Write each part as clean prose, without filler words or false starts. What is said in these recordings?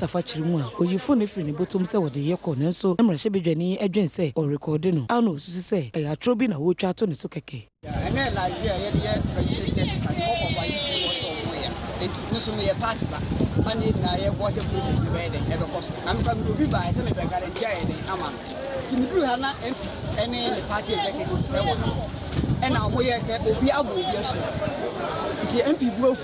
Mustafa Chirimwa oyifo ne firi ne botom se wode yekọ nanso emrahye bedwani adwen se o record no ano susu se ya trobi na wo twa to ne so keke ene la ye registration sa ko kwa isi wo so mo ya enti nso me ye part ba ani na ye go se process be dey e be koso na me kam obi ba se me be guarantee ye dey ama ti mi duru ha na ene the party executive e wo ena mo ye se obi abo obi aso ti MP bu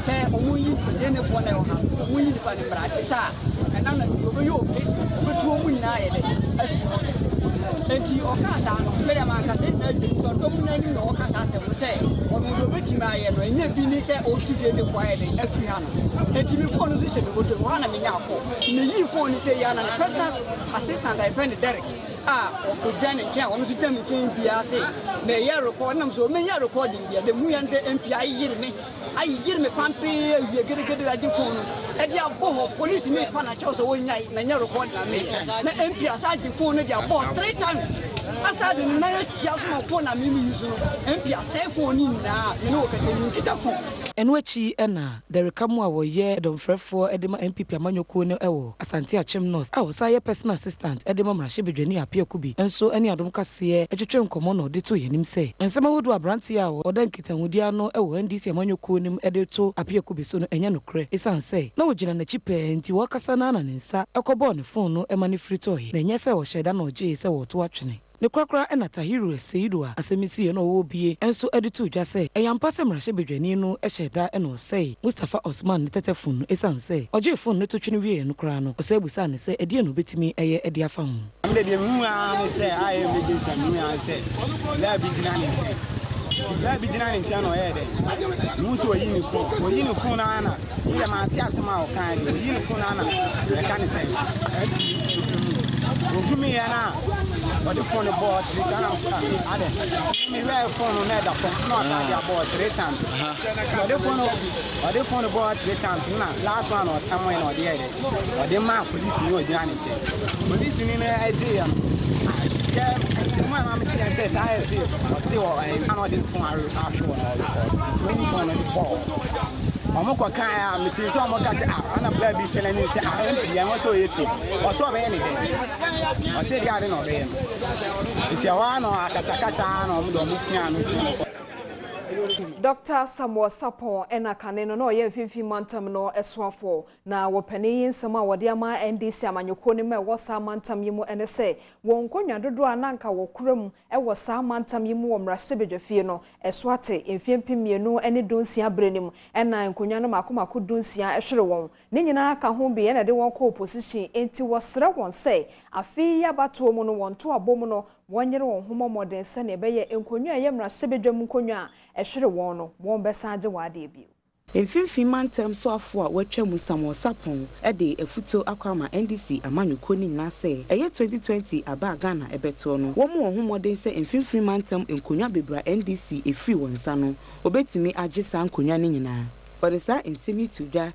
se omuyi ene fo na yo ha omuyi di pa ne bra ti sa ena na obi yo place obi tu omu na ye dey afi enti okasa no mere ma kase na do mu na ni no okasa se mo se onu do betima aye no enye bi ni se o tu de ne kwa ye dey afi ha no enti mi phone so se me bodo wa na me nya akọ me yi phone se ya na personal assistant I friend Derek o jane chen o so jame chen bia se me ya record na so me ya recording bia de mu ya se MP ayi yiri me pampe wie gede agi phone e dia bo ho police ni pa na cho so wonyai na nya record na me na MP asagi phone dia bo 3 times asadi na chia so phone na me use no MP asai phone ni na me no ka tani kita phone eno achi na Derek Amu a wo ye domfrefo edema MPP amanyoko no ewo Asante Achem North a wo sa ye personal assistant edema mrahye bedwani apia kubi enso eni adom kase etwetwe nkomo no de to yenim se ensema wodu abranti a wo odan kitanwudi ano ewo NDC amanyoko nim ede to apia kubi so no enya no kre esan se na wo gina na chipe enti wo kasa na na nsa ekobo ne phone no ema ne free to ye na enya se wo sheda na oje se wo to atwene ne kwakra ena Tahiru Seidu a asemisi ye no wo bie enso editu dwa se eyampa se mrahye bedwani no eheda eno sei Mustafa Osman ne tetefun no esan se oje phone no to twene wie no kra no osebusa ne se edie no betimi eye ede afa hu amde de mu a me se aye mediation mu a se la bi dina ne la bi dina ne no ye de mu so yi ni phone na ile ma ati asema o kan de yi ni phone na e kan se ogumi ya na o de phone board 3 times ade me we phone na da phone no ata dia board 3 times o de phone board 3 times na last one o tam we no de ye o de ma police ni o dina ne police ni na idea my mom says I see I cannot do phone Omoko kan me tin so omoka se ana bla bi chele ni se MP an so yesi o so be ni de o se dia de no be nti awa no akasakasa no mo do mo fia no Dr. Samuel Sapon ena kaneno no ye mfimfi mantam no esoafo na wopani nsema wode ama NDC amanyoko ne me wosa mantam yimu ene se won konwa dodo ananka wokuram e wosa mantam yimu wo mrahye bedwafie no esoate mfimfi mienu ene donsia brenim ena nkonwa no makomako donsia ehwere won ne nyina ka ho bi ena de won ko opposition enti wosre won se afi ya bato mu no won to abom no wonyere won homo modern se ne be ye nkonwa ye mrahye bedwam nkonwa ehwere won no won besaje wade bio Mfimfi mantam so afo a watwa mu Samuel Sapon de afuto akwama NDC amanyoko ni na se eye 2020 aba Ghana ebeto no wo mo homoden se mfimfi mantam nkonya bebra NDC efri wonsa no obetumi agye sa nkonya ni nyina odesa nsemi tudwa